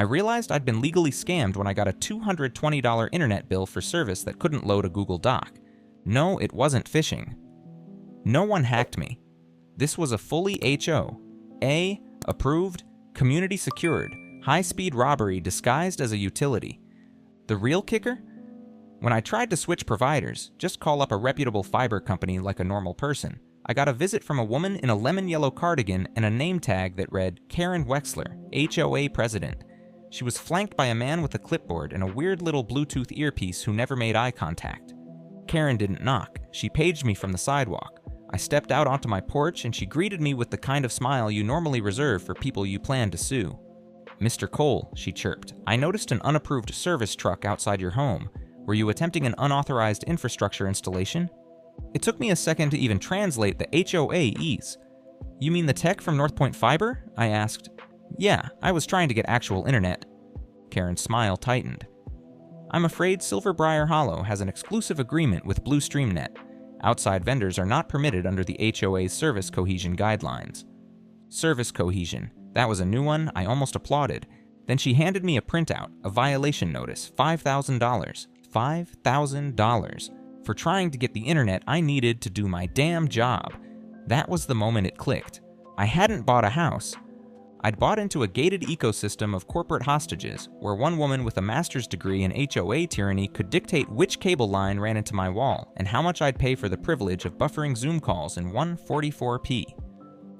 I realized I'd been legally scammed when I got a $220 internet bill for service that couldn't load a Google Doc. No, it wasn't phishing. No one hacked me. This was a fully HOA approved, community secured, high-speed robbery disguised as a utility. The real kicker? When I tried to switch providers, just call up a reputable fiber company like a normal person, I got a visit from a woman in a lemon-yellow cardigan and a name tag that read Karen Wexler, HOA President. She was flanked by a man with a clipboard and a weird little Bluetooth earpiece who never made eye contact. Karen didn't knock. She paged me from the sidewalk. I stepped out onto my porch and she greeted me with the kind of smile you normally reserve for people you plan to sue. "Mr. Cole," she chirped, "I noticed an unapproved service truck outside your home. Were you attempting an unauthorized infrastructure installation?" It took me a second to even translate the HOAs. "You mean the tech from North Point Fiber?" I asked. "Yeah, I was trying to get actual internet." Karen's smile tightened. "I'm afraid Silverbriar Hollow has an exclusive agreement with Blue StreamNet. Outside vendors are not permitted under the HOA's service cohesion guidelines." Service cohesion. That was a new one. I almost applauded. Then she handed me a printout, a violation notice, $5,000. $5,000 for trying to get the internet I needed to do my damn job. That was the moment it clicked. I hadn't bought a house. I'd bought into a gated ecosystem of corporate hostages, where one woman with a master's degree in HOA tyranny could dictate which cable line ran into my wall and how much I'd pay for the privilege of buffering Zoom calls in 144p.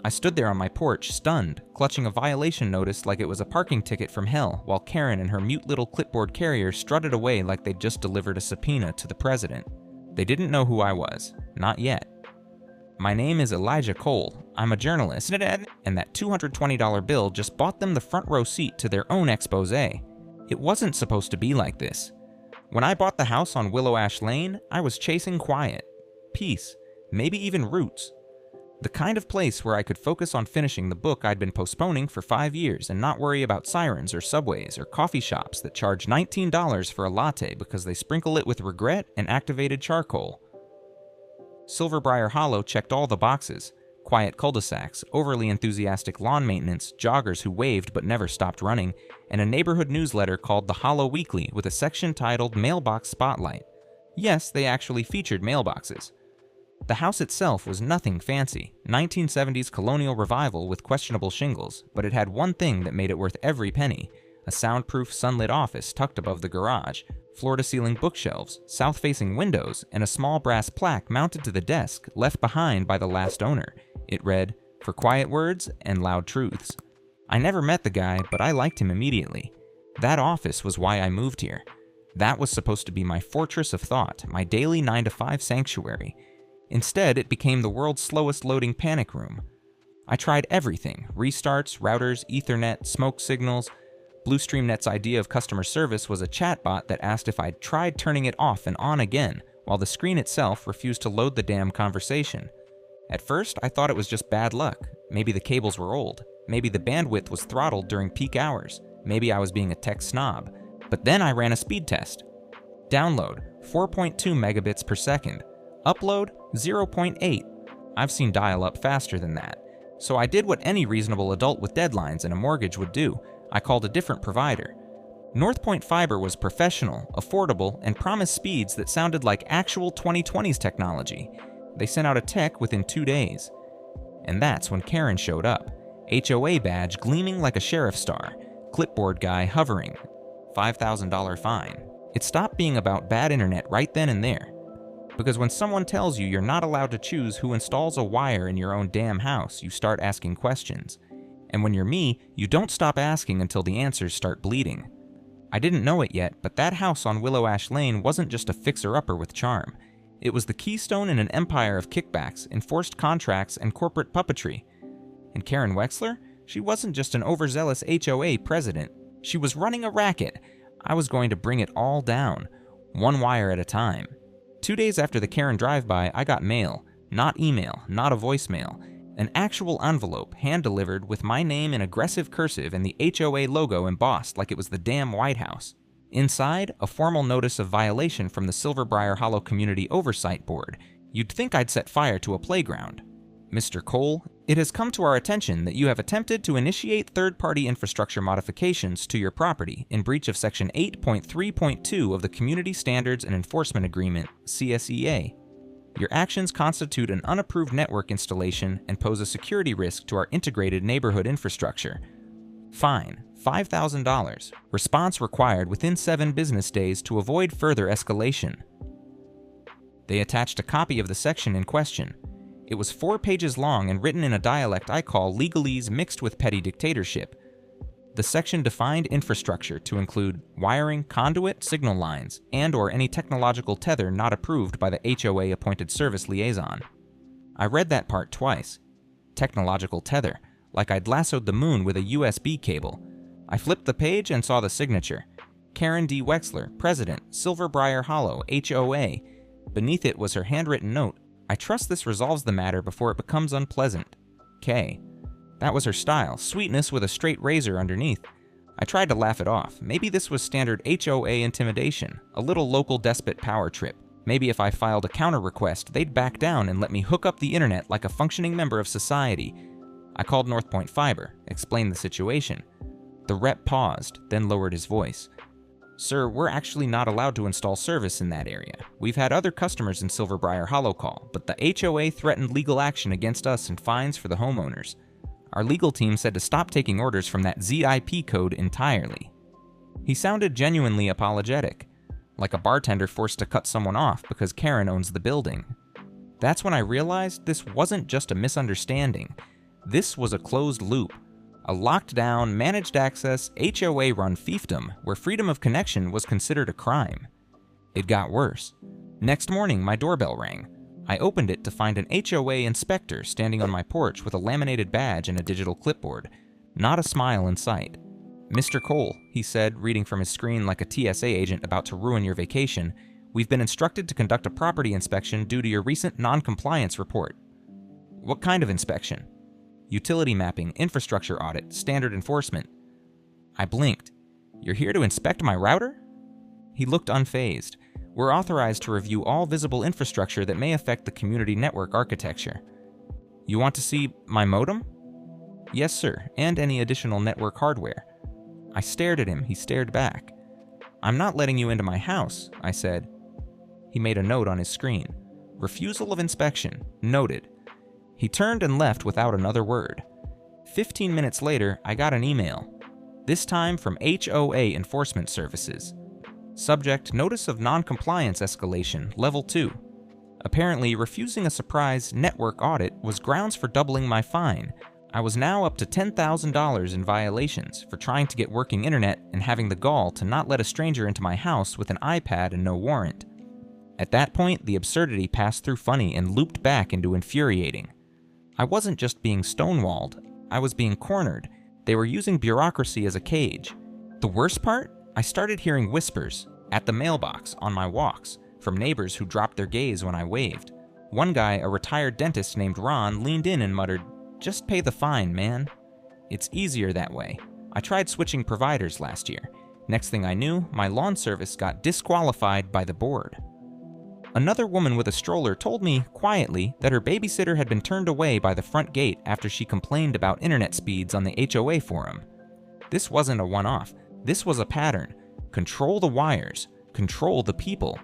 I stood there on my porch, stunned, clutching a violation notice like it was a parking ticket from hell, while Karen and her mute little clipboard carrier strutted away like they'd just delivered a subpoena to the president. They didn't know who I was. Not yet. "My name is Elijah Cole. I'm a journalist, and that $220 bill just bought them the front row seat to their own expose. It wasn't supposed to be like this. When I bought the house on Willow Ash Lane, I was chasing quiet, peace, maybe even roots. The kind of place where I could focus on finishing the book I'd been postponing for 5 years and not worry about sirens or subways or coffee shops that charge $19 for a latte because they sprinkle it with regret and activated charcoal. Silverbriar Hollow checked all the boxes: quiet cul-de-sacs, overly enthusiastic lawn maintenance, joggers who waved but never stopped running, and a neighborhood newsletter called the Hollow Weekly with a section titled Mailbox Spotlight. Yes, they actually featured mailboxes. The house itself was nothing fancy, 1970s colonial revival with questionable shingles, but it had one thing that made it worth every penny: a soundproof sunlit office tucked above the garage, floor-to-ceiling bookshelves, south-facing windows, and a small brass plaque mounted to the desk left behind by the last owner. It read, "For quiet words and loud truths." I never met the guy, but I liked him immediately. That office was why I moved here. That was supposed to be my fortress of thought, my daily 9-to-5 sanctuary. Instead, it became the world's slowest loading panic room. I tried everything: restarts, routers, Ethernet, smoke signals. Blue StreamNet's idea of customer service was a chatbot that asked if I'd tried turning it off and on again, while the screen itself refused to load the damn conversation. At first, I thought it was just bad luck. Maybe the cables were old. Maybe the bandwidth was throttled during peak hours. Maybe I was being a tech snob. But then I ran a speed test. Download, 4.2 megabits per second. Upload, 0.8. I've seen dial-up faster than that. So I did what any reasonable adult with deadlines and a mortgage would do. I called a different provider. North Point Fiber was professional, affordable, and promised speeds that sounded like actual 2020s technology. They sent out a tech within 2 days. And that's when Karen showed up. HOA badge gleaming like a sheriff's star. Clipboard guy hovering. $5,000 fine. It stopped being about bad internet right then and there. Because when someone tells you you're not allowed to choose who installs a wire in your own damn house, you start asking questions. And when you're me, you don't stop asking until the answers start bleeding. I didn't know it yet, but that house on Willow Ash Lane wasn't just a fixer-upper with charm. It was the keystone in an empire of kickbacks, enforced contracts, and corporate puppetry. And Karen Wexler? She wasn't just an overzealous HOA president. She was running a racket. I was going to bring it all down, one wire at a time. 2 days after the Karen drive-by, I got mail. Not email, not a voicemail. An actual envelope, hand-delivered, with my name in aggressive cursive and the HOA logo embossed like it was the damn White House. Inside, a formal notice of violation from the Silverbriar Hollow Community Oversight Board. You'd think I'd set fire to a playground. Mr. Cole, it has come to our attention that you have attempted to initiate third-party infrastructure modifications to your property in breach of Section 8.3.2 of the Community Standards and Enforcement Agreement, CSEA. Your actions constitute an unapproved network installation and pose a security risk to our integrated neighborhood infrastructure. Fine, $5,000. Response required within 7 business days to avoid further escalation. They attached a copy of the section in question. It was 4 pages long and written in a dialect I call legalese mixed with petty dictatorship. The section defined infrastructure to include wiring, conduit, signal lines, and/or any technological tether not approved by the HOA-appointed service liaison. I read that part twice. Technological tether, like I'd lassoed the moon with a USB cable. I flipped the page and saw the signature. Karen D. Wexler, President, Silverbriar Hollow, HOA. Beneath it was her handwritten note. I trust this resolves the matter before it becomes unpleasant. K. That was her style, sweetness with a straight razor underneath. I tried to laugh it off. Maybe this was standard HOA intimidation, a little local despot power trip. Maybe if I filed a counter request, they'd back down and let me hook up the internet like a functioning member of society. I called North Point Fiber, explained the situation. The rep paused, then lowered his voice. Sir, we're actually not allowed to install service in that area. We've had other customers in Silverbriar Hollow call, but the HOA threatened legal action against us and fines for the homeowners. Our legal team said to stop taking orders from that ZIP code entirely. He sounded genuinely apologetic, like a bartender forced to cut someone off because Karen owns the building. That's when I realized this wasn't just a misunderstanding. This was a closed loop. A locked-down, managed-access, HOA-run fiefdom where freedom of connection was considered a crime. It got worse. Next morning, my doorbell rang. I opened it to find an HOA inspector standing on my porch with a laminated badge and a digital clipboard. Not a smile in sight. Mr. Cole, he said, reading from his screen like a TSA agent about to ruin your vacation, we've been instructed to conduct a property inspection due to your recent non-compliance report. What kind of inspection? Utility mapping, infrastructure audit, standard enforcement. I blinked. You're here to inspect my router? He looked unfazed. We're authorized to review all visible infrastructure that may affect the community network architecture. You want to see my modem? Yes, sir, and any additional network hardware. I stared at him. He stared back. I'm not letting you into my house, I said. He made a note on his screen. Refusal of inspection. Noted. He turned and left without another word. 15 minutes later, I got an email. This time from HOA Enforcement Services. Subject, Notice of Non-Compliance Escalation, Level 2. Apparently, refusing a surprise network audit was grounds for doubling my fine. I was now up to $10,000 in violations for trying to get working internet and having the gall to not let a stranger into my house with an iPad and no warrant. At that point, the absurdity passed through funny and looped back into infuriating. I wasn't just being stonewalled, I was being cornered. They were using bureaucracy as a cage. The worst part? I started hearing whispers, at the mailbox, on my walks, from neighbors who dropped their gaze when I waved. One guy, a retired dentist named Ron, leaned in and muttered, "Just pay the fine, man. It's easier that way. I tried switching providers last year. Next thing I knew, my lawn service got disqualified by the board." Another woman with a stroller told me, quietly, that her babysitter had been turned away by the front gate after she complained about internet speeds on the HOA forum. This wasn't a one-off. This was a pattern. Control the wires. Control the people.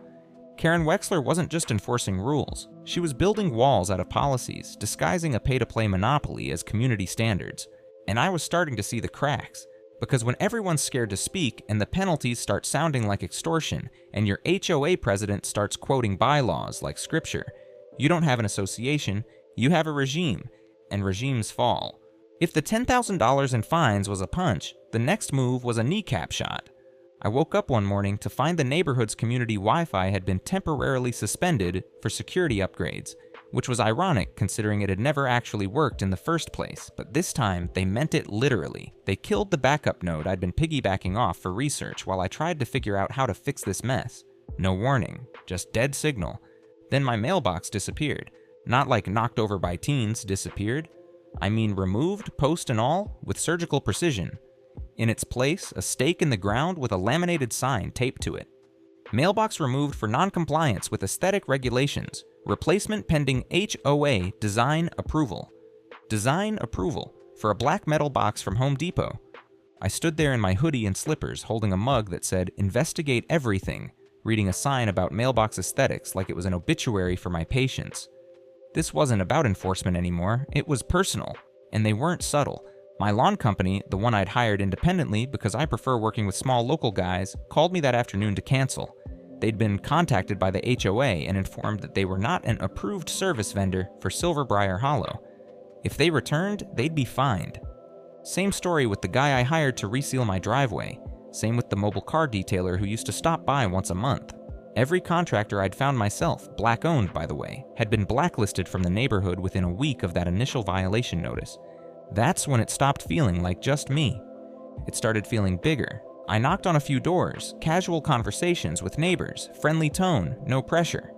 Karen Wexler wasn't just enforcing rules. She was building walls out of policies, disguising a pay-to-play monopoly as community standards. And I was starting to see the cracks. Because when everyone's scared to speak and the penalties start sounding like extortion, and your HOA president starts quoting bylaws like scripture, you don't have an association, you have a regime, and regimes fall. If the $10,000 in fines was a punch, the next move was a kneecap shot. I woke up one morning to find the neighborhood's community Wi-Fi had been temporarily suspended for security upgrades, which was ironic considering it had never actually worked in the first place, but this time they meant it literally. They killed the backup node I'd been piggybacking off for research while I tried to figure out how to fix this mess. No warning, just dead signal. Then my mailbox disappeared. Not like knocked over by teens disappeared. I mean removed, post and all, with surgical precision. In its place, a stake in the ground with a laminated sign taped to it. Mailbox removed for non-compliance with aesthetic regulations. Replacement pending HOA design approval. Design approval for a black metal box from Home Depot. I stood there in my hoodie and slippers holding a mug that said, "Investigate everything," reading a sign about Mailbox aesthetics like it was an obituary for my patients. This wasn't about enforcement anymore, it was personal, and they weren't subtle. My lawn company, the one I'd hired independently because I prefer working with small local guys, called me that afternoon to cancel. They'd been contacted by the HOA and informed that they were not an approved service vendor for Silverbriar Hollow. If they returned, they'd be fined. Same story with the guy I hired to reseal my driveway. Same with the mobile car detailer who used to stop by once a month. Every contractor I'd found myself, black-owned by the way, had been blacklisted from the neighborhood within a week of that initial violation notice. That's when it stopped feeling like just me. It started feeling bigger. I knocked on a few doors, casual conversations with neighbors, friendly tone, no pressure.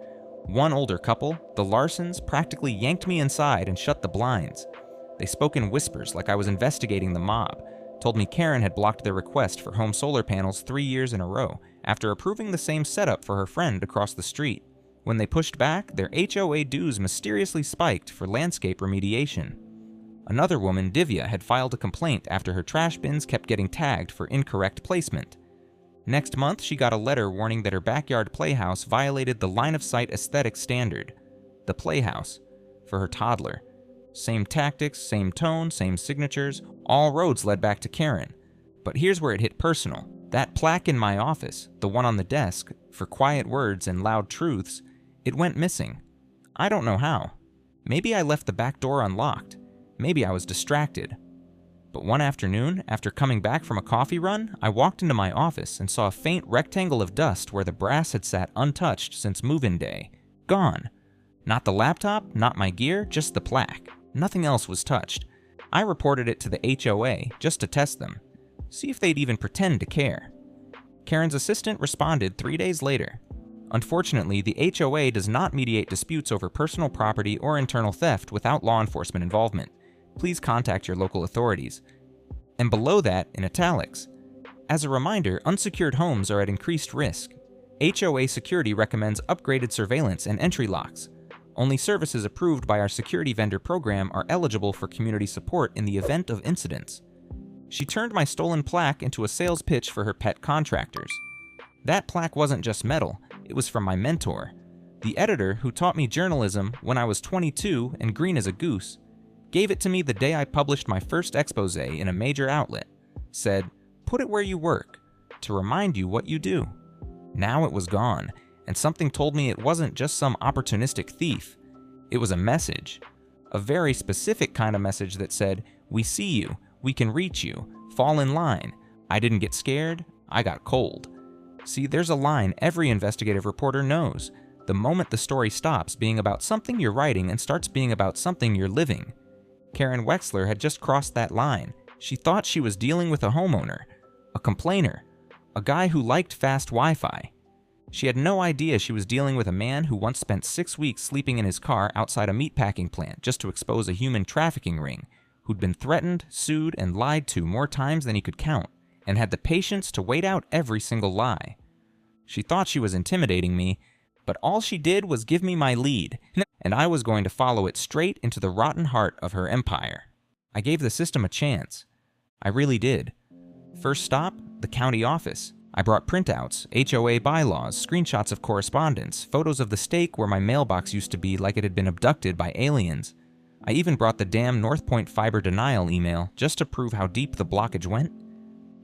One older couple, the Larsons, practically yanked me inside and shut the blinds. They spoke in whispers like I was investigating the mob, told me Karen had blocked their request for home solar panels 3 years in a row after approving the same setup for her friend across the street. When they pushed back, their HOA dues mysteriously spiked for landscape remediation. Another woman, Divya, had filed a complaint after her trash bins kept getting tagged for incorrect placement. Next month, she got a letter warning that her backyard playhouse violated the line-of-sight aesthetic standard. The playhouse. For her toddler. Same tactics, same tone, same signatures, all roads led back to Karen. But here's where it hit personal. That plaque in my office, the one on the desk, for quiet words and loud truths, it went missing. I don't know how. Maybe I left the back door unlocked. Maybe I was distracted. But one afternoon, after coming back from a coffee run, I walked into my office and saw a faint rectangle of dust where the brass had sat untouched since move-in day. Gone. Not the laptop, not my gear, just the plaque. Nothing else was touched. I reported it to the HOA just to test them. See if they'd even pretend to care. Karen's assistant responded 3 days later. Unfortunately, the HOA does not mediate disputes over personal property or internal theft without law enforcement involvement. Please contact your local authorities. And below that, in italics, as a reminder, unsecured homes are at increased risk. HOA Security recommends upgraded surveillance and entry locks. Only services approved by our security vendor program are eligible for community support in the event of incidents. She turned my stolen plaque into a sales pitch for her pet contractors. That plaque wasn't just metal, it was from my mentor. The editor who taught me journalism when I was 22 and green as a goose, gave it to me the day I published my first expose in a major outlet. Said, "Put it where you work, to remind you what you do." Now it was gone, and something told me it wasn't just some opportunistic thief. It was a message. A very specific kind of message that said, "We see you, we can reach you, fall in line." I didn't get scared, I got cold. See, there's a line every investigative reporter knows. The moment the story stops being about something you're writing and starts being about something you're living. Karen Wexler had just crossed that line. She thought she was dealing with a homeowner, a complainer, a guy who liked fast Wi-Fi. She had no idea she was dealing with a man who once spent 6 weeks sleeping in his car outside a meatpacking plant just to expose a human trafficking ring, who'd been threatened, sued, and lied to more times than he could count, and had the patience to wait out every single lie. She thought she was intimidating me, but all she did was give me my lead, and I was going to follow it straight into the rotten heart of her empire. I gave the system a chance. I really did. First stop, the county office. I brought printouts, HOA bylaws, screenshots of correspondence, photos of the stake where my mailbox used to be like it had been abducted by aliens. I even brought the damn North Point fiber denial email just to prove how deep the blockage went.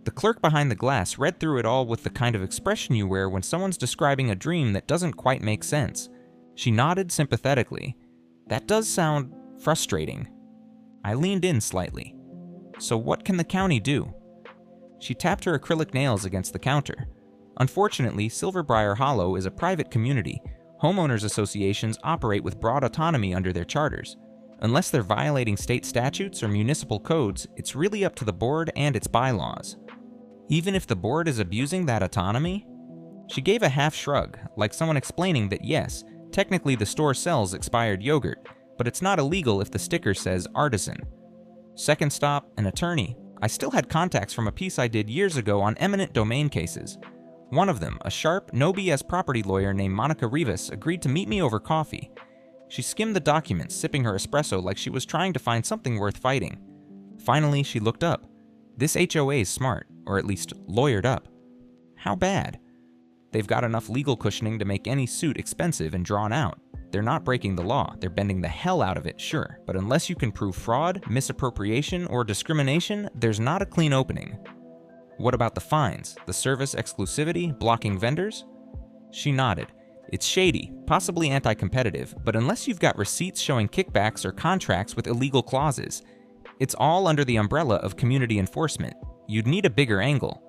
The clerk behind the glass read through it all with the kind of expression you wear when someone's describing a dream that doesn't quite make sense. She nodded sympathetically. That does sound frustrating. I leaned in slightly. So what can the county do? She tapped her acrylic nails against the counter. Unfortunately, Silverbriar Hollow is a private community. Homeowners associations operate with broad autonomy under their charters. Unless they're violating state statutes or municipal codes, it's really up to the board and its bylaws. Even if the board is abusing that autonomy? She gave a half shrug, like someone explaining that yes, technically the store sells expired yogurt, but it's not illegal if the sticker says artisan. Second stop, an attorney. I still had contacts from a piece I did years ago on eminent domain cases. One of them, a sharp, no BS property lawyer named Monica Rivas, agreed to meet me over coffee. She skimmed the documents, sipping her espresso like she was trying to find something worth fighting. Finally, she looked up. This HOA's smart, or at least lawyered up. How bad? They've got enough legal cushioning to make any suit expensive and drawn out. They're not breaking the law, they're bending the hell out of it, sure, but unless you can prove fraud, misappropriation, or discrimination, there's not a clean opening. What about the fines, the service exclusivity, blocking vendors? She nodded. It's shady, possibly anti-competitive, but unless you've got receipts showing kickbacks or contracts with illegal clauses, it's all under the umbrella of community enforcement. You'd need a bigger angle.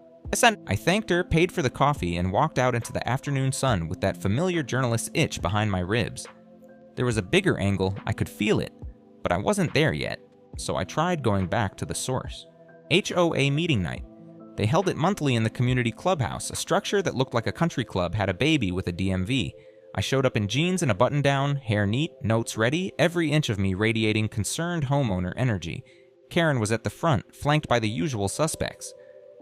I thanked her, paid for the coffee, and walked out into the afternoon sun with that familiar journalist's itch behind my ribs. There was a bigger angle, I could feel it, but I wasn't there yet, so I tried going back to the source. HOA meeting night. They held it monthly in the community clubhouse, a structure that looked like a country club had a baby with a DMV. I showed up in jeans and a button-down, hair neat, notes ready, every inch of me radiating concerned homeowner energy. Karen was at the front, flanked by the usual suspects.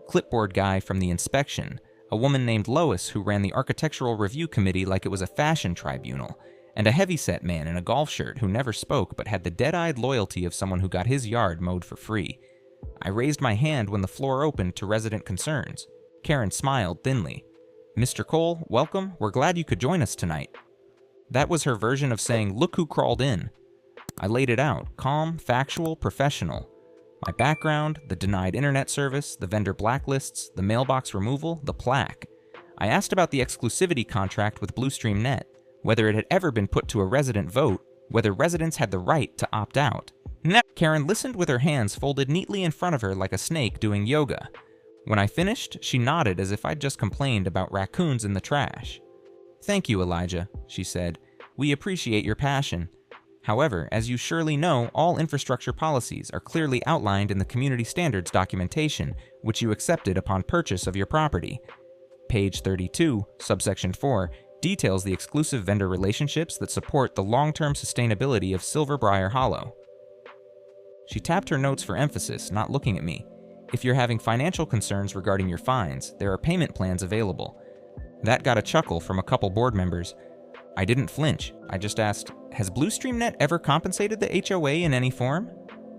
Clipboard guy from the inspection, a woman named Lois who ran the architectural review committee like it was a fashion tribunal, and a heavyset man in a golf shirt who never spoke but had the dead-eyed loyalty of someone who got his yard mowed for free. I raised my hand when the floor opened to resident concerns. Karen smiled thinly. Mr. Cole, welcome. We're glad you could join us tonight. That was her version of saying, look who crawled in. I laid it out, calm, factual, professional. My background, the denied internet service, the vendor blacklists, the mailbox removal, the plaque. I asked about the exclusivity contract with BlueStreamNet, whether it had ever been put to a resident vote, whether residents had the right to opt out. Karen listened with her hands folded neatly in front of her like a snake doing yoga. When I finished, she nodded as if I'd just complained about raccoons in the trash. Thank you, Elijah, she said. We appreciate your passion. However, as you surely know, all infrastructure policies are clearly outlined in the Community Standards documentation, which you accepted upon purchase of your property. Page 32, subsection 4, details the exclusive vendor relationships that support the long-term sustainability of Silverbriar Hollow. She tapped her notes for emphasis, not looking at me. If you're having financial concerns regarding your fines, there are payment plans available. That got a chuckle from a couple board members. I didn't flinch. I just asked, has BlueStreamNet ever compensated the HOA in any form?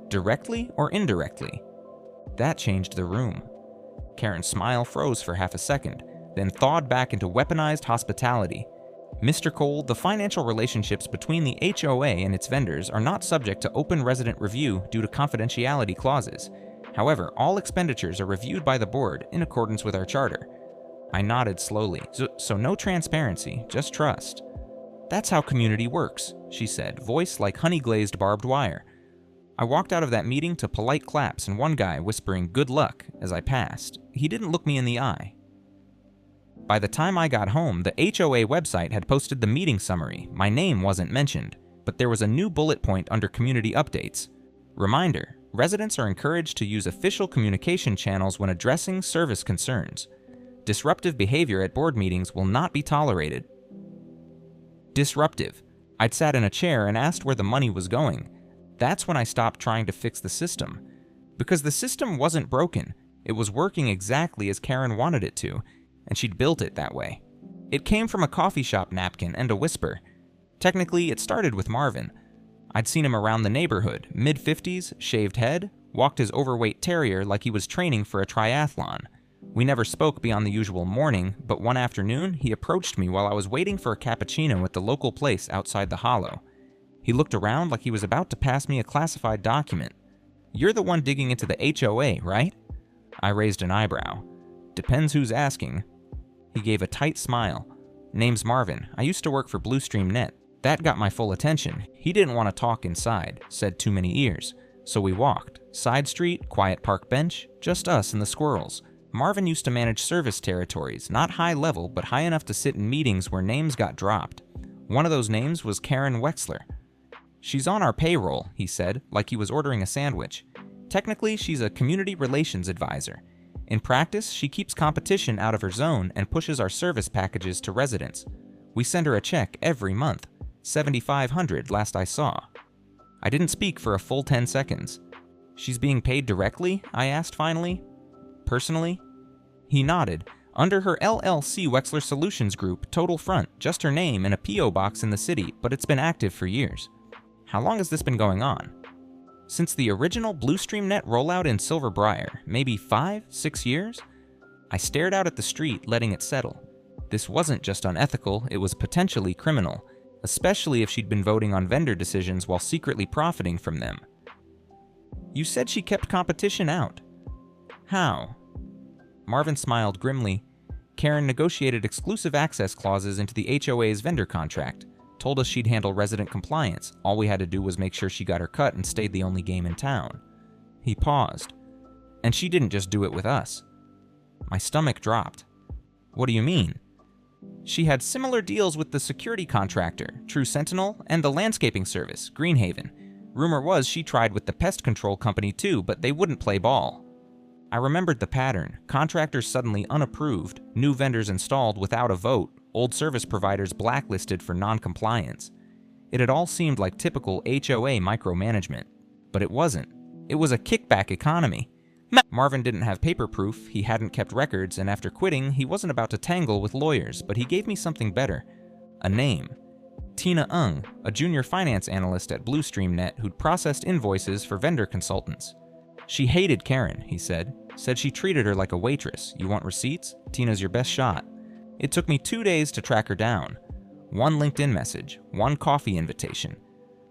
Directly or indirectly? That changed the room. Karen's smile froze for half a second, then thawed back into weaponized hospitality. Mr. Cole, the financial relationships between the HOA and its vendors are not subject to open resident review due to confidentiality clauses. However, all expenditures are reviewed by the board in accordance with our charter. I nodded slowly. So no transparency, just trust. That's how community works, she said, voice like honey-glazed barbed wire. I walked out of that meeting to polite claps and one guy whispering good luck as I passed. He didn't look me in the eye. By the time I got home, the HOA website had posted the meeting summary. My name wasn't mentioned, but there was a new bullet point under community updates. Reminder, residents are encouraged to use official communication channels when addressing service concerns. Disruptive behavior at board meetings will not be tolerated. Disruptive. I'd sat in a chair and asked where the money was going. That's when I stopped trying to fix the system. Because the system wasn't broken. It was working exactly as Karen wanted it to, and she'd built it that way. It came from a coffee shop napkin and a whisper. Technically, it started with Marvin. I'd seen him around the neighborhood, mid-50s, shaved head, walked his overweight terrier like he was training for a triathlon. We never spoke beyond the usual morning, but one afternoon, he approached me while I was waiting for a cappuccino at the local place outside the hollow. He looked around like he was about to pass me a classified document. You're the one digging into the HOA, right? I raised an eyebrow. Depends who's asking. He gave a tight smile. Name's Marvin. I used to work for BlueStreamNet. That got my full attention. He didn't want to talk inside, said too many ears. So we walked. Side street, quiet park bench, just us and the squirrels. Marvin used to manage service territories, not high level, but high enough to sit in meetings where names got dropped. One of those names was Karen Wexler. She's on our payroll, he said, like he was ordering a sandwich. Technically, she's a community relations advisor. In practice, she keeps competition out of her zone and pushes our service packages to residents. We send her a check every month, $7,500 last I saw. I didn't speak for a full 10 seconds. She's being paid directly? I asked finally. Personally? He nodded. Under her LLC Wexler Solutions Group, total front, just her name and a P.O. box in the city, but it's been active for years. How long has this been going on? Since the original BlueStreamNet rollout in Silver Briar, maybe 5-6 years? I stared out at the street, letting it settle. This wasn't just unethical, it was potentially criminal, especially if she'd been voting on vendor decisions while secretly profiting from them. You said she kept competition out. How? Marvin smiled grimly. Karen negotiated exclusive access clauses into the HOA's vendor contract, told us she'd handle resident compliance. All we had to do was make sure she got her cut and stayed the only game in town. He paused. And she didn't just do it with us. My stomach dropped. What do you mean? She had similar deals with the security contractor, True Sentinel, and the landscaping service, Greenhaven. Rumor was she tried with the pest control company too, but they wouldn't play ball. I remembered the pattern. Contractors suddenly unapproved, new vendors installed without a vote, old service providers blacklisted for non-compliance. It had all seemed like typical HOA micromanagement, but it wasn't. It was a kickback economy. Marvin didn't have paper proof, he hadn't kept records, and after quitting, he wasn't about to tangle with lawyers, but he gave me something better. A name. Tina Ung, a junior finance analyst at BlueStreamNet who'd processed invoices for vendor consultants. She hated Karen, he said she treated her like a waitress. You want receipts? Tina's your best shot. It took me 2 days to track her down. One LinkedIn message, one coffee invitation.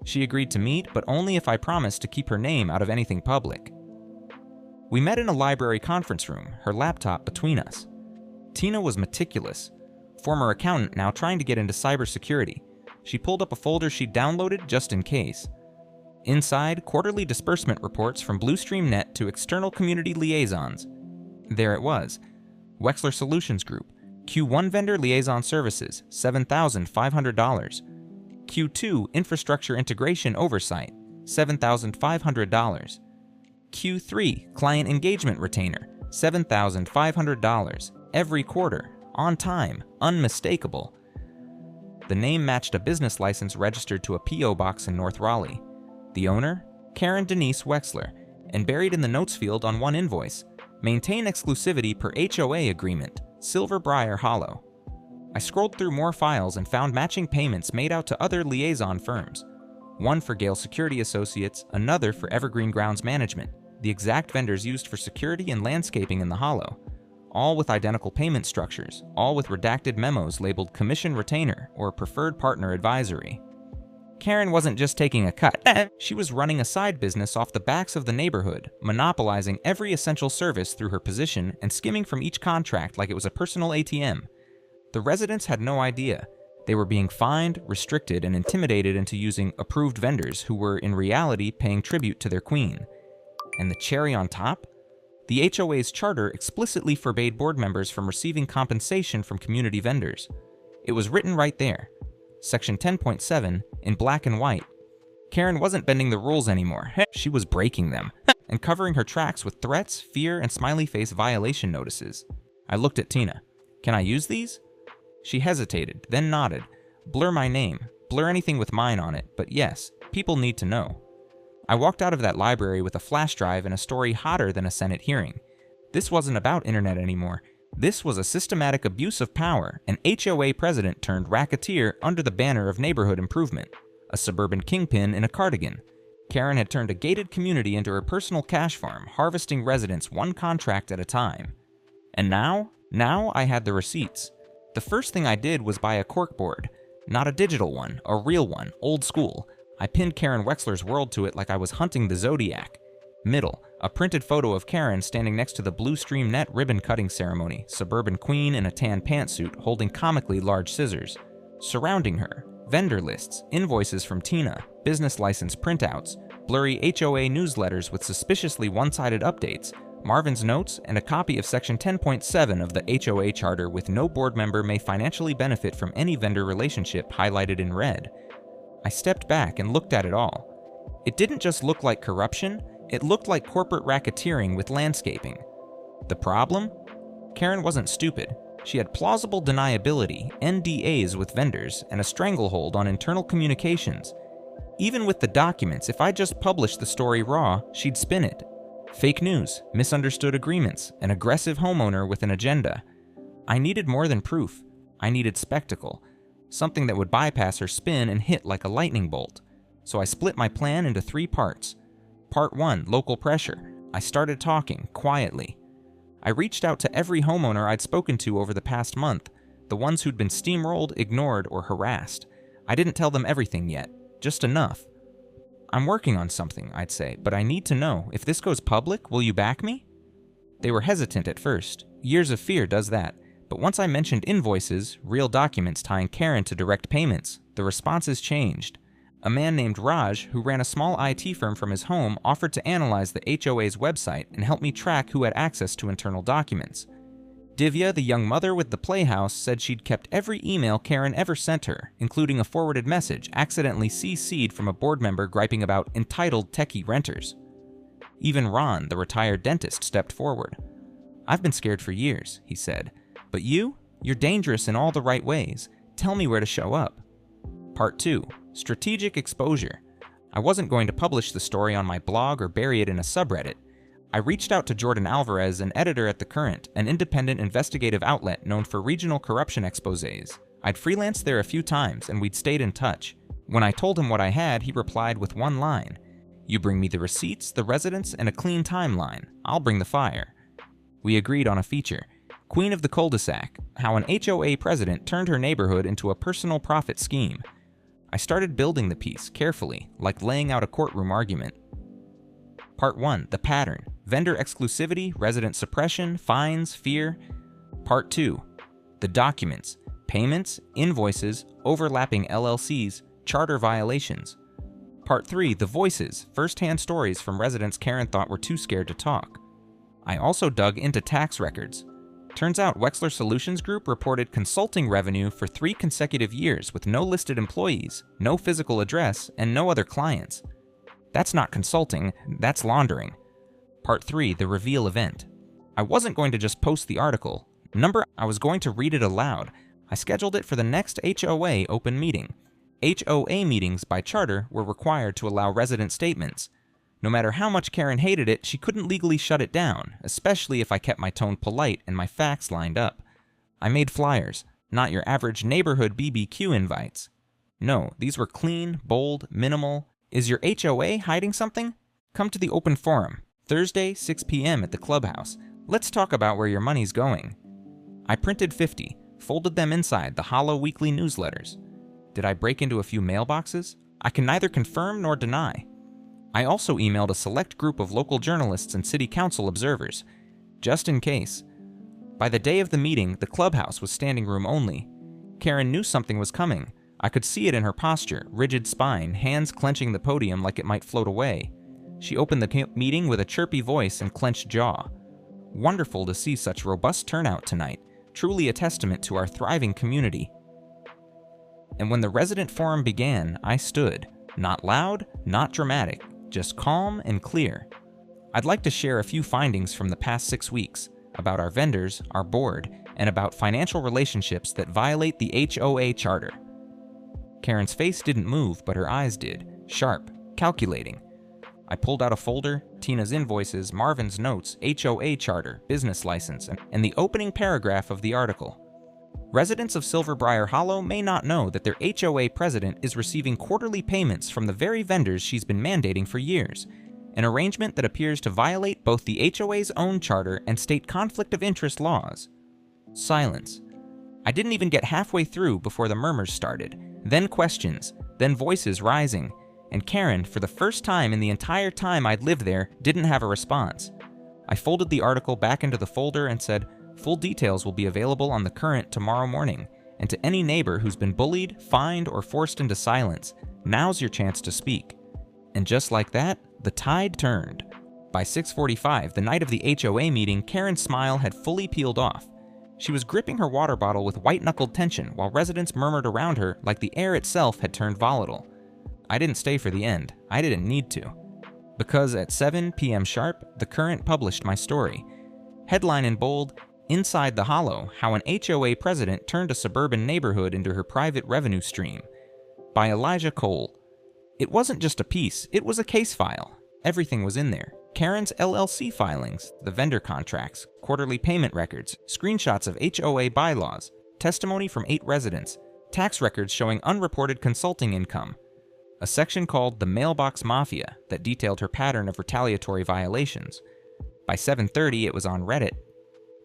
She agreed to meet, but only if I promised to keep her name out of anything public. We met in a library conference room, her laptop between us. Tina was meticulous. Former accountant now trying to get into cybersecurity. She pulled up a folder she'd downloaded just in case. Inside, quarterly disbursement reports from BlueStreamNet to external community liaisons. There it was. Wexler Solutions Group. Q1 Vendor Liaison Services, $7,500. Q2 Infrastructure Integration Oversight, $7,500. Q3 Client Engagement Retainer, $7,500. Every quarter, on time, unmistakable. The name matched a business license registered to a P.O. box in North Raleigh. The owner? Karen Denise Wexler, and buried in the notes field on one invoice, maintain exclusivity per HOA agreement, Silver Briar Hollow. I scrolled through more files and found matching payments made out to other liaison firms. One for Gale Security Associates, another for Evergreen Grounds Management, the exact vendors used for security and landscaping in the Hollow. All with identical payment structures, all with redacted memos labeled Commission Retainer or Preferred Partner Advisory. Karen wasn't just taking a cut, she was running a side business off the backs of the neighborhood, monopolizing every essential service through her position and skimming from each contract like it was a personal ATM. The residents had no idea. They were being fined, restricted, and intimidated into using approved vendors who were, in reality, paying tribute to their queen. And the cherry on top? The HOA's charter explicitly forbade board members from receiving compensation from community vendors. It was written right there. Section 10.7, in black and white. Karen wasn't bending the rules anymore. She was breaking them, and covering her tracks with threats, fear, and smiley face violation notices. I looked at Tina. Can I use these? She hesitated, then nodded. Blur my name. Blur anything with mine on it, but yes, people need to know. I walked out of that library with a flash drive and a story hotter than a Senate hearing. This wasn't about internet anymore. This was a systematic abuse of power, an HOA president turned racketeer under the banner of neighborhood improvement. A suburban kingpin in a cardigan. Karen had turned a gated community into her personal cash farm, harvesting residents one contract at a time. And now I had the receipts. The first thing I did was buy a corkboard. Not a digital one, a real one, old school. I pinned Karen Wexler's world to it like I was hunting the Zodiac. Middle, a printed photo of Karen standing next to the BlueStreamNet ribbon-cutting ceremony, suburban queen in a tan pantsuit holding comically large scissors. Surrounding her, vendor lists, invoices from Tina, business license printouts, blurry HOA newsletters with suspiciously one-sided updates, Marvin's notes, and a copy of Section 10.7 of the HOA Charter with no board member may financially benefit from any vendor relationship highlighted in red. I stepped back and looked at it all. It didn't just look like corruption, it looked like corporate racketeering with landscaping. The problem? Karen wasn't stupid. She had plausible deniability, NDAs with vendors, and a stranglehold on internal communications. Even with the documents, if I just published the story raw, she'd spin it. Fake news, misunderstood agreements, an aggressive homeowner with an agenda. I needed more than proof. I needed spectacle, something that would bypass her spin and hit like a lightning bolt. So I split my plan into 3 parts. Part 1, local pressure. I started talking, quietly. I reached out to every homeowner I'd spoken to over the past month, the ones who'd been steamrolled, ignored, or harassed. I didn't tell them everything yet, just enough. I'm working on something, I'd say, but I need to know, if this goes public, will you back me? They were hesitant at first. Years of fear does that. But once I mentioned invoices, real documents tying Karen to direct payments, the responses changed. A man named Raj, who ran a small IT firm from his home, offered to analyze the HOA's website and help me track who had access to internal documents. Divya, the young mother with the playhouse, said she'd kept every email Karen ever sent her, including a forwarded message accidentally CC'd from a board member griping about entitled techie renters. Even Ron, the retired dentist, stepped forward. "I've been scared for years," he said. "But you're dangerous in all the right ways. Tell me where to show up." Part 2. Strategic exposure. I wasn't going to publish the story on my blog or bury it in a subreddit. I reached out to Jordan Alvarez, an editor at The Current, an independent investigative outlet known for regional corruption exposés. I'd freelanced there a few times, and we'd stayed in touch. When I told him what I had, he replied with one line: "You bring me the receipts, the residents, and a clean timeline. I'll bring the fire." We agreed on a feature. Queen of the Cul-de-sac, how an HOA president turned her neighborhood into a personal profit scheme. I started building the piece, carefully, like laying out a courtroom argument. Part 1, the pattern. Vendor exclusivity, resident suppression, fines, fear. Part 2, the documents. Payments, invoices, overlapping LLCs, charter violations. Part 3, the voices, first-hand stories from residents Karen thought were too scared to talk. I also dug into tax records. Turns out Wexler Solutions Group reported consulting revenue for 3 consecutive years with no listed employees, no physical address, and no other clients. That's not consulting, that's laundering. Part 3, the reveal event. I wasn't going to just post the article. I was going to read it aloud. I scheduled it for the next HOA open meeting. HOA meetings, by charter, were required to allow resident statements. No matter how much Karen hated it, she couldn't legally shut it down, especially if I kept my tone polite and my facts lined up. I made flyers, not your average neighborhood BBQ invites. No, these were clean, bold, minimal. Is your HOA hiding something? Come to the open forum, Thursday, 6 p.m. at the clubhouse. Let's talk about where your money's going. I printed 50, folded them inside the hollow weekly newsletters. Did I break into a few mailboxes? I can neither confirm nor deny. I also emailed a select group of local journalists and city council observers, just in case. By the day of the meeting, the clubhouse was standing room only. Karen knew something was coming. I could see it in her posture, rigid spine, hands clenching the podium like it might float away. She opened the meeting with a chirpy voice and clenched jaw. Wonderful to see such robust turnout tonight, truly a testament to our thriving community. And when the resident forum began, I stood, not loud, not dramatic, just calm and clear. I'd like to share a few findings from the past 6 weeks about our vendors, our board, and about financial relationships that violate the HOA charter. Karen's face didn't move, but her eyes did, sharp, calculating. I pulled out a folder, Tina's invoices, Marvin's notes, HOA charter, business license, and the opening paragraph of the article. Residents of Silverbriar Hollow may not know that their HOA president is receiving quarterly payments from the very vendors she's been mandating for years, an arrangement that appears to violate both the HOA's own charter and state conflict of interest laws. Silence. I didn't even get halfway through before the murmurs started, then questions, then voices rising, and Karen, for the first time in the entire time I'd lived there, didn't have a response. I folded the article back into the folder and said, "Full details will be available on The Current tomorrow morning, and to any neighbor who's been bullied, fined, or forced into silence, now's your chance to speak." And just like that, the tide turned. By 6:45, the night of the HOA meeting, Karen's smile had fully peeled off. She was gripping her water bottle with white-knuckled tension while residents murmured around her like the air itself had turned volatile. I didn't stay for the end. I didn't need to. Because at 7 p.m. sharp, The Current published my story. Headline in bold, "Inside the Hollow, How an HOA President Turned a Suburban Neighborhood into Her Private Revenue Stream," by Elijah Cole. It wasn't just a piece, it was a case file. Everything was in there. Karen's LLC filings, the vendor contracts, quarterly payment records, screenshots of HOA bylaws, testimony from 8 residents, tax records showing unreported consulting income, a section called the Mailbox Mafia that detailed her pattern of retaliatory violations. By 7:30, it was on Reddit.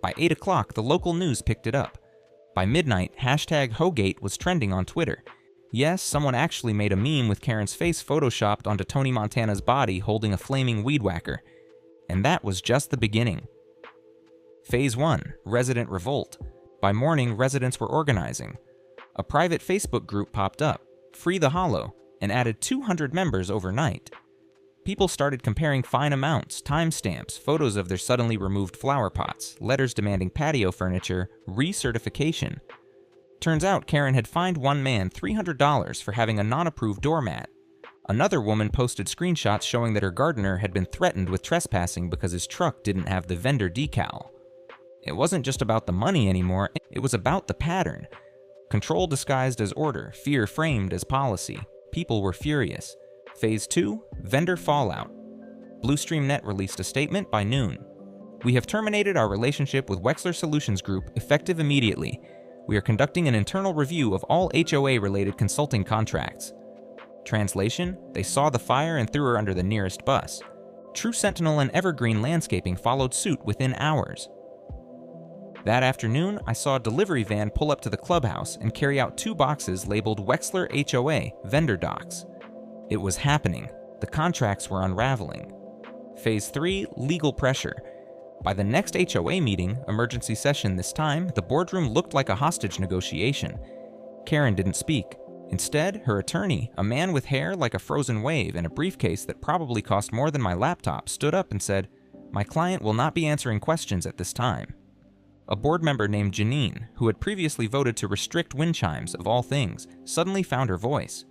By 8 o'clock, the local news picked it up. By midnight, #Hogate was trending on Twitter. Yes, someone actually made a meme with Karen's face photoshopped onto Tony Montana's body holding a flaming weed whacker. And that was just the beginning. Phase 1, Resident Revolt. By morning, residents were organizing. A private Facebook group popped up, Free the Hollow, and added 200 members overnight. People started comparing fine amounts, timestamps, photos of their suddenly removed flower pots, letters demanding patio furniture, recertification. Turns out Karen had fined one man $300 for having a non-approved doormat. Another woman posted screenshots showing that her gardener had been threatened with trespassing because his truck didn't have the vendor decal. It wasn't just about the money anymore, it was about the pattern. Control disguised as order, fear framed as policy. People were furious. Phase 2, Vendor Fallout. BlueStreamNet released a statement by noon. We have terminated our relationship with Wexler Solutions Group effective immediately. We are conducting an internal review of all HOA-related consulting contracts. Translation, they saw the fire and threw her under the nearest bus. True Sentinel and Evergreen Landscaping followed suit within hours. That afternoon, I saw a delivery van pull up to the clubhouse and carry out 2 boxes labeled Wexler HOA vendor docs. It was happening. The contracts were unraveling. Phase 3, Legal Pressure. By the next HOA meeting, emergency session this time, the boardroom looked like a hostage negotiation. Karen didn't speak. Instead, her attorney, a man with hair like a frozen wave and a briefcase that probably cost more than my laptop, stood up and said, "My client will not be answering questions at this time." A board member named Janine, who had previously voted to restrict wind chimes, of all things, suddenly found her voice.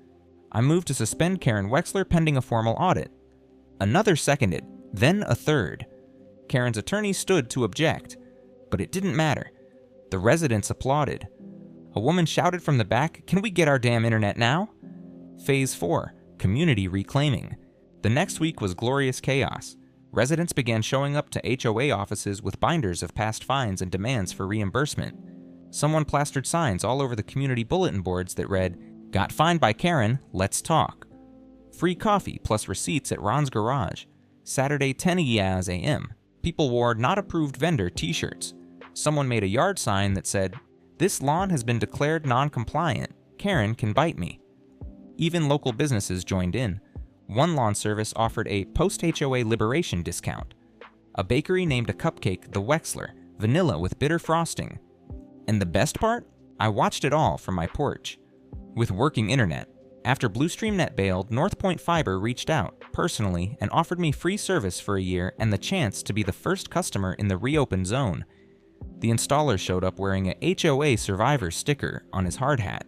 I moved to suspend Karen Wexler pending a formal audit. Another seconded, then a third. Karen's attorney stood to object, but it didn't matter. The residents applauded. A woman shouted from the back, "Can we get our damn internet now?" Phase 4, Community Reclaiming. The next week was glorious chaos. Residents began showing up to HOA offices with binders of past fines and demands for reimbursement. Someone plastered signs all over the community bulletin boards that read, "Got fined by Karen, let's talk." Free coffee plus receipts at Ron's Garage. Saturday 10 a.m. People wore not approved vendor t-shirts. Someone made a yard sign that said, "This lawn has been declared non-compliant. Karen can bite me." Even local businesses joined in. One lawn service offered a post-HOA liberation discount. A bakery named a cupcake the Wexler, vanilla with bitter frosting. And the best part? I watched it all from my porch. With working internet. After BlueStreamNet bailed, Northpoint Fiber reached out, personally, and offered me free service for a year and the chance to be the first customer in the reopened zone. The installer showed up wearing a HOA Survivor sticker on his hard hat.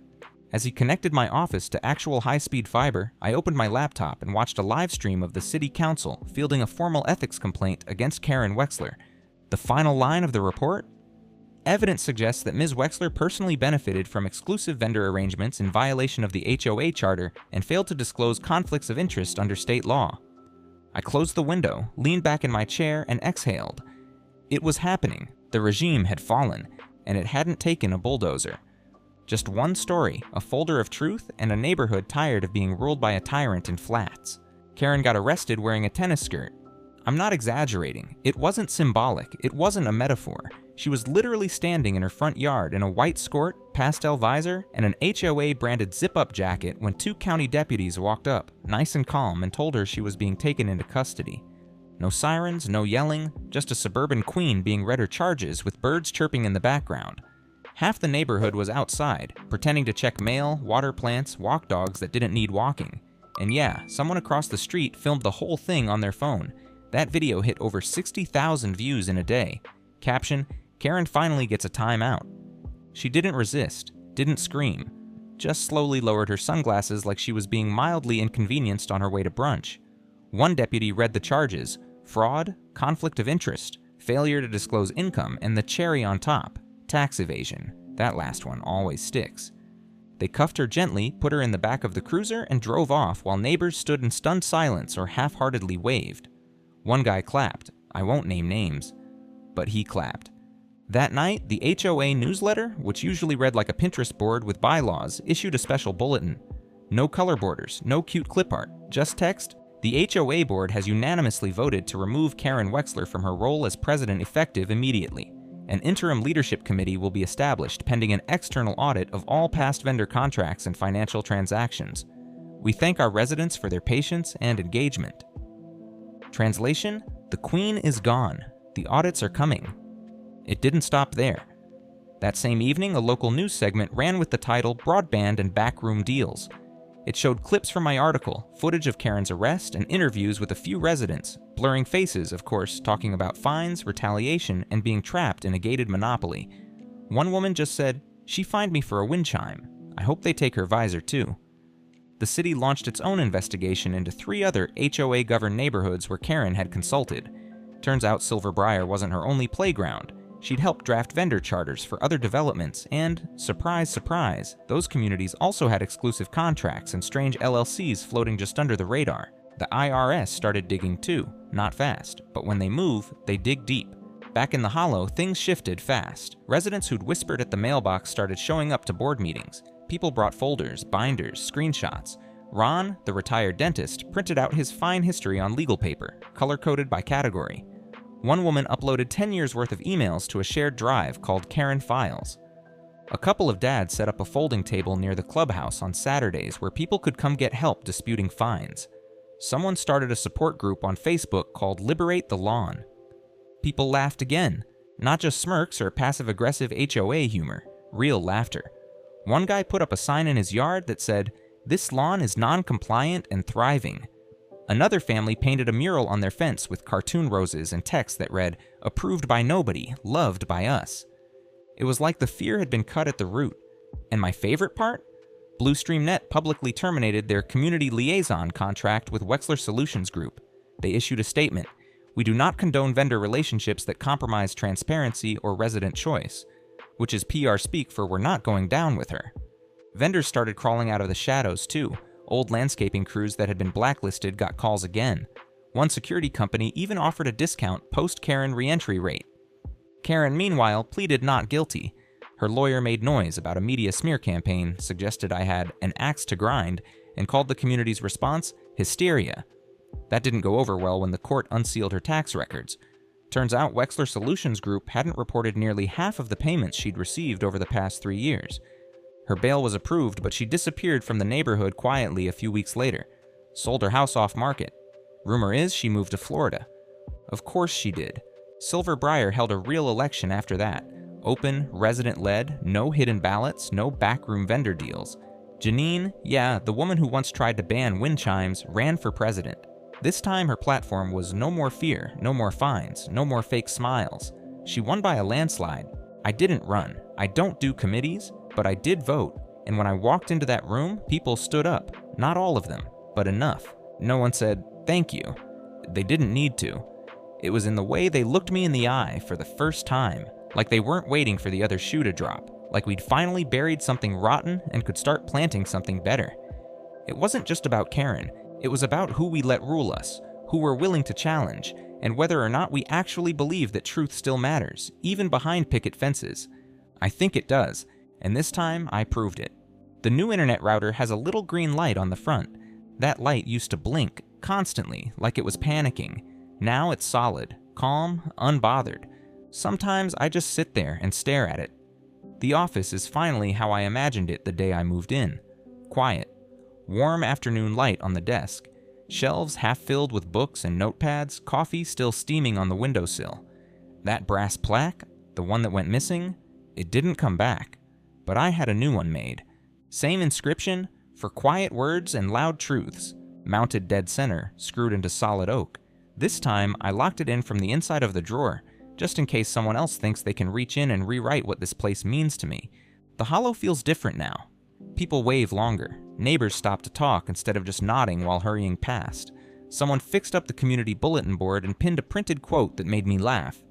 As he connected my office to actual high-speed fiber, I opened my laptop and watched a live stream of the city council fielding a formal ethics complaint against Karen Wexler. The final line of the report? Evidence suggests that Ms. Wexler personally benefited from exclusive vendor arrangements in violation of the HOA charter and failed to disclose conflicts of interest under state law. I closed the window, leaned back in my chair, and exhaled. It was happening. The regime had fallen, and it hadn't taken a bulldozer. Just one story, a folder of truth, and a neighborhood tired of being ruled by a tyrant in flats. Karen got arrested wearing a tennis skirt. I'm not exaggerating. It wasn't symbolic. It wasn't a metaphor. She was literally standing in her front yard in a white skirt, pastel visor, and an HOA-branded zip-up jacket when 2 county deputies walked up, nice and calm, and told her she was being taken into custody. No sirens, no yelling, just a suburban queen being read her charges with birds chirping in the background. Half the neighborhood was outside, pretending to check mail, water plants, walk dogs that didn't need walking. And yeah, someone across the street filmed the whole thing on their phone. That video hit over 60,000 views in a day. Caption, "Karen finally gets a timeout." She didn't resist, didn't scream, just slowly lowered her sunglasses like she was being mildly inconvenienced on her way to brunch. One deputy read the charges: fraud, conflict of interest, failure to disclose income, and the cherry on top, tax evasion. That last one always sticks. They cuffed her gently, put her in the back of the cruiser, and drove off while neighbors stood in stunned silence or half-heartedly waved. One guy clapped. I won't name names, but he clapped. That night, the HOA newsletter, which usually read like a Pinterest board with bylaws, issued a special bulletin. No color borders, no cute clip art, just text. The HOA board has unanimously voted to remove Karen Wexler from her role as president effective immediately. An interim leadership committee will be established pending an external audit of all past vendor contracts and financial transactions. We thank our residents for their patience and engagement. Translation: the Queen is gone. The audits are coming. It didn't stop there. That same evening, a local news segment ran with the title Broadband and Backroom Deals. It showed clips from my article, footage of Karen's arrest, and interviews with a few residents, blurring faces, of course, talking about fines, retaliation, and being trapped in a gated monopoly. One woman just said, "She fined me for a wind chime. I hope they take her visor too." The city launched its own investigation into 3 other HOA-governed neighborhoods where Karen had consulted. Turns out Silver Briar wasn't her only playground. She'd helped draft vendor charters for other developments, and, surprise, surprise, those communities also had exclusive contracts and strange LLCs floating just under the radar. The IRS started digging too, not fast, but when they move, they dig deep. Back in the Hollow, things shifted fast. Residents who'd whispered at the mailbox started showing up to board meetings. People brought folders, binders, screenshots. Ron, the retired dentist, printed out his fine history on legal paper, color-coded by category. One woman uploaded 10 years' worth of emails to a shared drive called Karen Files. A couple of dads set up a folding table near the clubhouse on Saturdays where people could come get help disputing fines. Someone started a support group on Facebook called Liberate the Lawn. People laughed again, not just smirks or passive-aggressive HOA humor, real laughter. One guy put up a sign in his yard that said, "This lawn is non-compliant and thriving." Another family painted a mural on their fence with cartoon roses and text that read, "Approved by nobody, loved by us." It was like the fear had been cut at the root. And my favorite part? BlueStreamNet publicly terminated their community liaison contract with Wexler Solutions Group. They issued a statement: "We do not condone vendor relationships that compromise transparency or resident choice," which is PR speak for "we're not going down with her." Vendors started crawling out of the shadows too. Old landscaping crews that had been blacklisted got calls again. One security company even offered a discount post-Karen reentry rate. Karen, meanwhile, pleaded not guilty. Her lawyer made noise about a media smear campaign, suggested I had an axe to grind, and called the community's response hysteria. That didn't go over well when the court unsealed her tax records. Turns out Wexler Solutions Group hadn't reported nearly half of the payments she'd received over the past 3 years. Her bail was approved, but she disappeared from the neighborhood quietly a few weeks later. Sold her house off market. Rumor is she moved to Florida. Of course she did. Silver Briar held a real election after that. Open, resident-led, no hidden ballots, no backroom vendor deals. Janine, yeah, the woman who once tried to ban wind chimes, ran for president. This time her platform was no more fear, no more fines, no more fake smiles. She won by a landslide. I didn't run. I don't do committees. But I did vote, and when I walked into that room, people stood up. Not all of them, but enough. No one said, "Thank you." They didn't need to. It was in the way they looked me in the eye for the first time, like they weren't waiting for the other shoe to drop, like we'd finally buried something rotten and could start planting something better. It wasn't just about Karen, it was about who we let rule us, who we're willing to challenge, and whether or not we actually believe that truth still matters, even behind picket fences. I think it does. And this time, I proved it. The new internet router has a little green light on the front. That light used to blink, constantly, like it was panicking. Now it's solid, calm, unbothered. Sometimes I just sit there and stare at it. The office is finally how I imagined it the day I moved in. Quiet. Warm afternoon light on the desk. Shelves half filled with books and notepads, coffee still steaming on the windowsill. That brass plaque, the one that went missing, it didn't come back. But I had a new one made. Same inscription, "For quiet words and loud truths," mounted dead center, screwed into solid oak. This time, I locked it in from the inside of the drawer, just in case someone else thinks they can reach in and rewrite what this place means to me. The Hollow feels different now. People wave longer. Neighbors stop to talk instead of just nodding while hurrying past. Someone fixed up the community bulletin board and pinned a printed quote that made me laugh.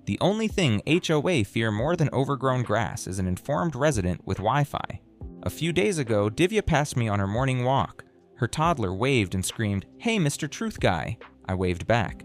The only thing HOA fear more than overgrown grass is an informed resident with Wi-Fi. A few days ago, Divya passed me on her morning walk. Her toddler waved and screamed, "Hey, Mr. Truth Guy." I waved back.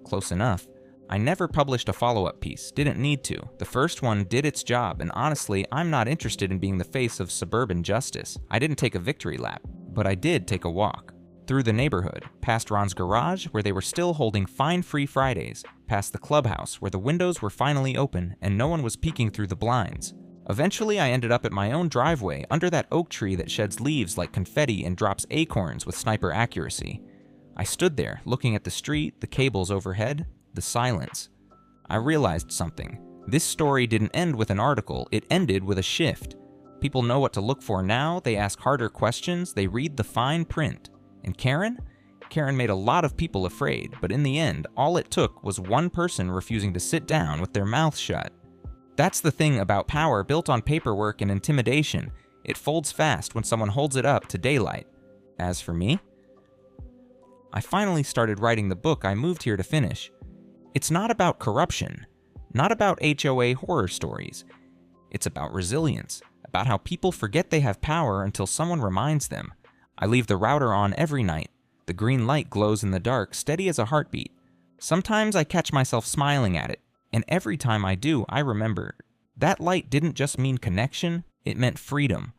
Close enough. I never published a follow-up piece, didn't need to. The first one did its job, and honestly, I'm not interested in being the face of suburban justice. I didn't take a victory lap, but I did take a walk. Through the neighborhood, past Ron's garage, where they were still holding fine-free Fridays, past the clubhouse, where the windows were finally open and no one was peeking through the blinds. Eventually, I ended up at my own driveway, under that oak tree that sheds leaves like confetti and drops acorns with sniper accuracy. I stood there, looking at the street, the cables overhead, the silence. I realized something. This story didn't end with an article, it ended with a shift. People know what to look for now, they ask harder questions, they read the fine print. And Karen? Karen made a lot of people afraid, but in the end, all it took was one person refusing to sit down with their mouth shut. That's the thing about power built on paperwork and intimidation. It folds fast when someone holds it up to daylight. As for me, I finally started writing the book I moved here to finish. It's not about corruption, not about HOA horror stories. It's about resilience, about how people forget they have power until someone reminds them. I leave the router on every night. The green light glows in the dark, steady as a heartbeat. Sometimes I catch myself smiling at it, and every time I do, I remember. That light didn't just mean connection, it meant freedom.